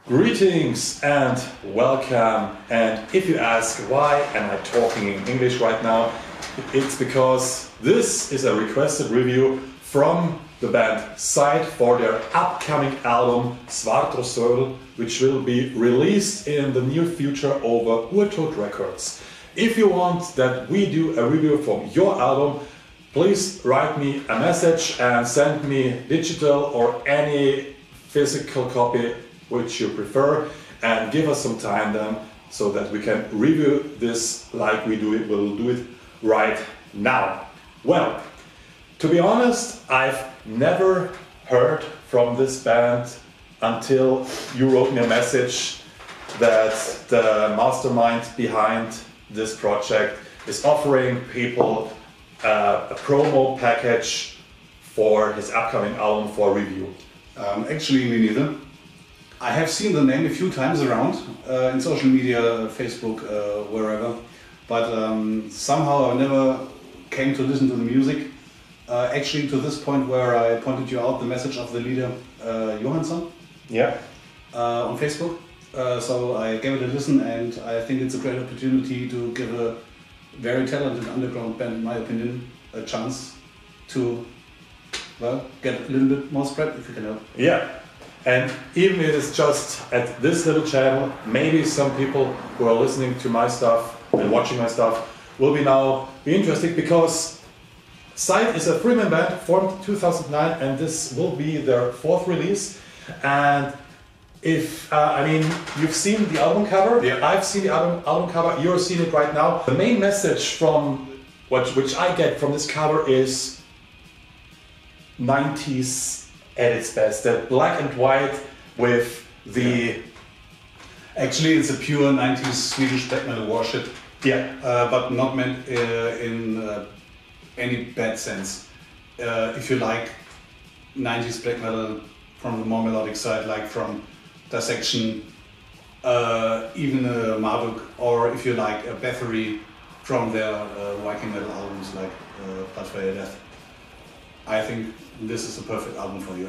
Greetings and welcome. And if you ask why am I talking in English right now, it's because this is a requested review from the band SEID for their upcoming album SVARTR, which will be released in the near future over Urtod Records. If you want that we do a review from your album, please write me a message and send me digital or any physical copy which you prefer, and give us some time then so that we can review this like we do it. We'll do it right now. Well, to be honest, I've never heard from this band until you wrote me a message that the mastermind behind this project is offering people a promo package for his upcoming album for review. Actually, me neither. I have seen the name a few times around in social media, Facebook, wherever, but somehow I never came to listen to the music. Actually, to this point where I pointed you out the message of the leader Johansson, on Facebook. So I gave it a listen, and I think it's a great opportunity to give a very talented underground band, in my opinion, a chance to, well, get a little bit more spread, if you can help. Yeah. And even if it's just at this little channel, maybe some people who are listening to my stuff and watching my stuff will be interested, because SEID is a three-man band formed 2009, and this will be their fourth release. And if you've seen the album cover, yeah. I've seen the album cover, you're seeing it right now. The main message from which I get from this cover is 90's at its best, that black and white with the... Actually, it's a pure 90's Swedish black metal worship, but not meant in any bad sense. If you like 90's black metal from the more melodic side, like from Dissection, even Marduk, or if you like a Bathory from their Viking metal albums like Blood for Your Death, I think this is a perfect album for you.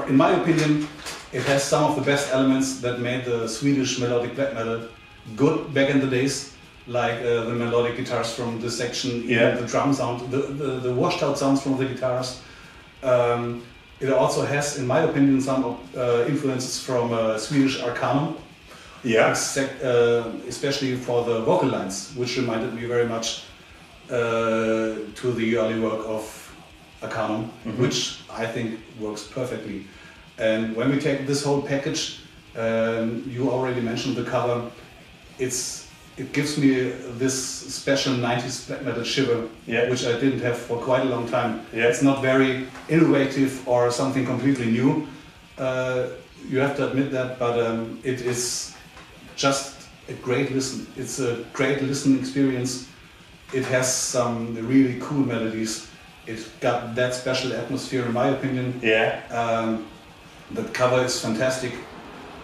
In my opinion, it has some of the best elements that made the Swedish melodic black metal good back in the days, like the melodic guitars from Dissection, the drum sound, the washed out sounds from the guitars. It also has, in my opinion, some influences from Swedish Arcanum, especially for the vocal lines, which reminded me very much to the early work of Arcanum, which I think works perfectly. And when we take this whole package, you already mentioned the cover, it gives me this special 90's black metal shiver, which I didn't have for quite a long time. It's not very innovative or something completely new, you have to admit that, but it is just a great listen. It's a great listening experience. It has some really cool melodies. It's got that special atmosphere, in my opinion. The cover is fantastic.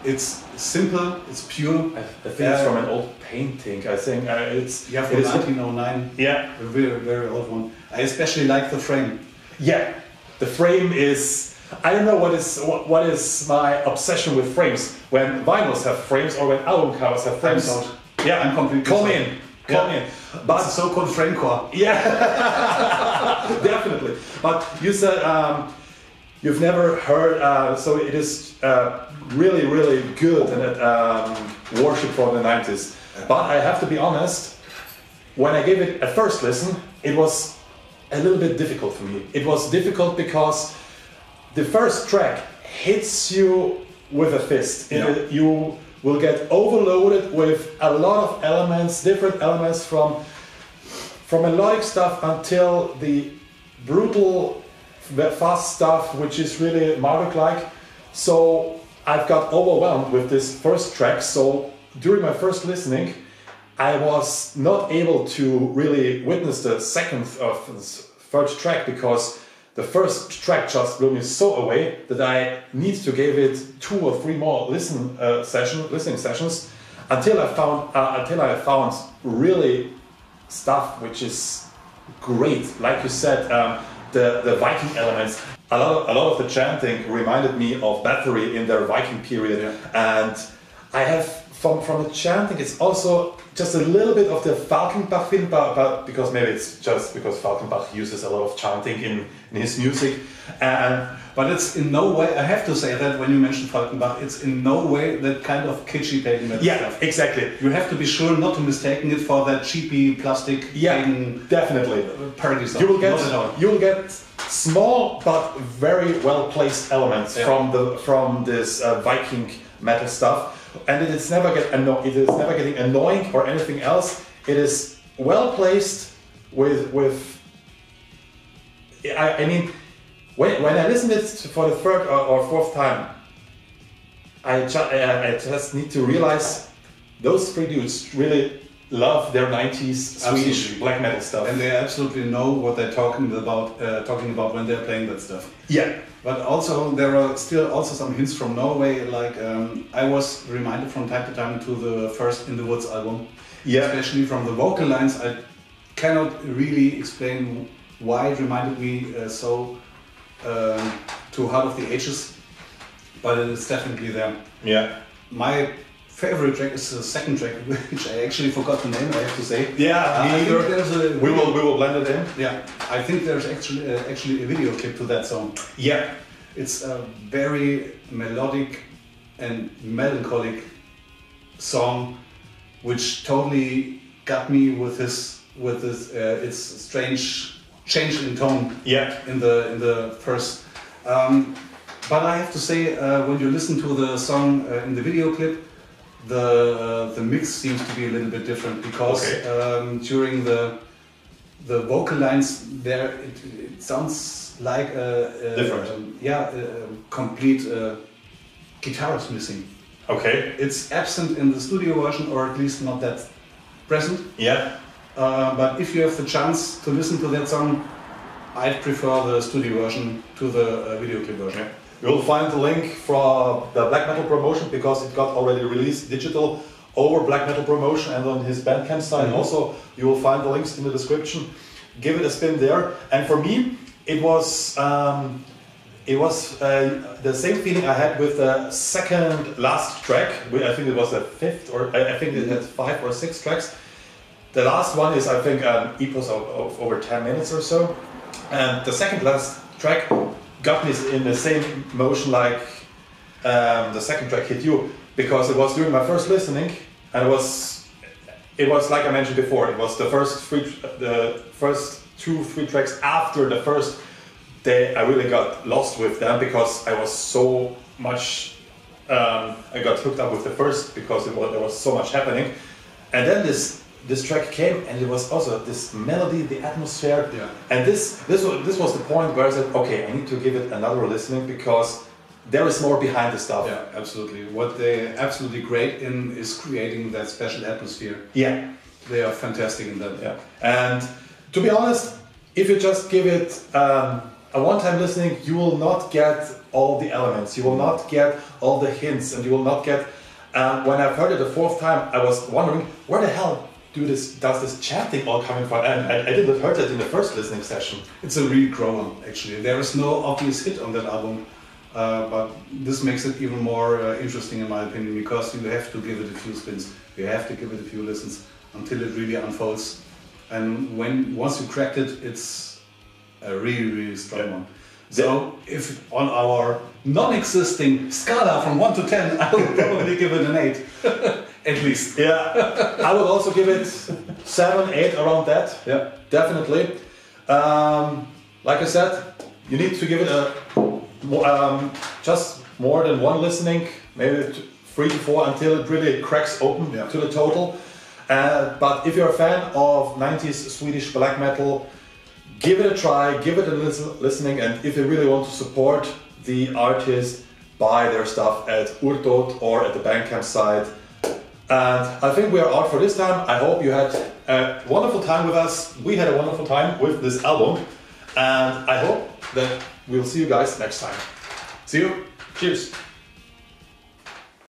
It's simple, it's pure. I think it's from an old painting. I think it's from 1909. A very, very old one. I especially like the frame. The frame is. I don't know what is my obsession with frames. When vinyls have frames or when album covers have frames. I'm completely. Call me in. But it's a so-called framecore. Definitely. But you said you've never heard, so it is really, really good and worship from the 90's. But I have to be honest, when I gave it a first listen, it was a little bit difficult for me. It was difficult because the first track hits you with a fist. You will get overloaded with a lot of elements, different elements from melodic stuff until the brutal, fast stuff, which is really Marduk-like. So I've got overwhelmed with this first track. So during my first listening, I was not able to really witness the second or third track, because the first track just blew me so away that I need to give it 2 or 3 more listening sessions until I found really stuff which is great. Like you said, the Viking elements. a lot of the chanting reminded me of Bathory in their Viking period, and I have from the chanting, it's also just a little bit of the Falkenbach feeling, but because maybe it's just because Falkenbach uses a lot of chanting in his music, but it's in no way, I have to say that when you mention Falkenbach, it's in no way that kind of kitschy pagan metal stuff. Exactly. You have to be sure not to mistaken it for that cheapy plastic pagan definitely parody stuff. You will get small but very well placed elements from this Viking metal stuff. And it is never getting annoying or anything else. It is well placed with. I mean, when I listen to it for the third or fourth time, I just need to realize those three dudes really love their 90s Swedish black metal stuff, and they absolutely know what they're talking about when they're playing that stuff. Yeah. But also there are still also some hints from Norway, like I was reminded from time to time to the first In the Woods album, especially from the vocal lines. I cannot really explain why it reminded me so to Heart of the Ages, but it is definitely there. Yeah. My favorite track is the second track, which I actually forgot the name, I have to say. Yeah, we will blend it in. Yeah, I think there's actually a video clip to that song. Yeah, it's a very melodic and melancholic song, which totally got me with this its strange change in tone. Yeah, in the first. But I have to say, when you listen to the song in the video clip, the mix seems to be a little bit different, because during the vocal lines there, it sounds like a complete guitar is missing. Okay. It's absent in the studio version, or at least not that present. Yeah. But if you have the chance to listen to that song, I'd prefer the studio version to the video clip version. Yeah. You'll find the link from the Black Metal Promotion, because it got already released digital over Black Metal Promotion and on his Bandcamp site. Mm-hmm. Also, you will find the links in the description. Give it a spin there. And for me, it was the same feeling I had with the second last track. I think it was the fifth, or I think it had 5 or 6 tracks. The last one is, I think, an epos of over 10 minutes or so. And the second last track got me in the same motion like the second track hit you, because it was during my first listening, and it was like I mentioned before, it was the first 2-3 tracks after the first day I really got lost with them, because I was so much I got hooked up with the first, because there was so much happening, and then this track came, and it was also this melody, the atmosphere, and this was the point where I said, okay, I need to give it another listening, because there is more behind the stuff. Yeah, absolutely. What they're absolutely great in is creating that special atmosphere. Yeah, they are fantastic in that. Yeah, and to be honest, if you just give it a one-time listening, you will not get all the elements, you will not get all the hints, and you will not get. When I've heard it the fourth time, I was wondering, where the hell does this chanting all coming from? And I didn't heard it in the first listening session. It's a real grower, actually. There is no obvious hit on that album, but this makes it even more interesting, in my opinion, because you have to give it a few spins, you have to give it a few listens until it really unfolds. And once you cracked it, it's a really, really strong one. So if on our non-existing scala from 1 to 10, I would probably give it an 8. At least. Yeah. I would also give it 7, 8, around that. Yeah. Definitely. Like I said, you need to give it just more than one listening, maybe 3 to 4, until it really cracks open to the total. But if you're a fan of 90s Swedish black metal, give it a try, give it a listening, and if you really want to support the artist, buy their stuff at Urtod or at the Bandcamp site. And I think we are out for this time. I hope you had a wonderful time with us. We had a wonderful time with this album, and I hope that we'll see you guys next time. See you. Cheers.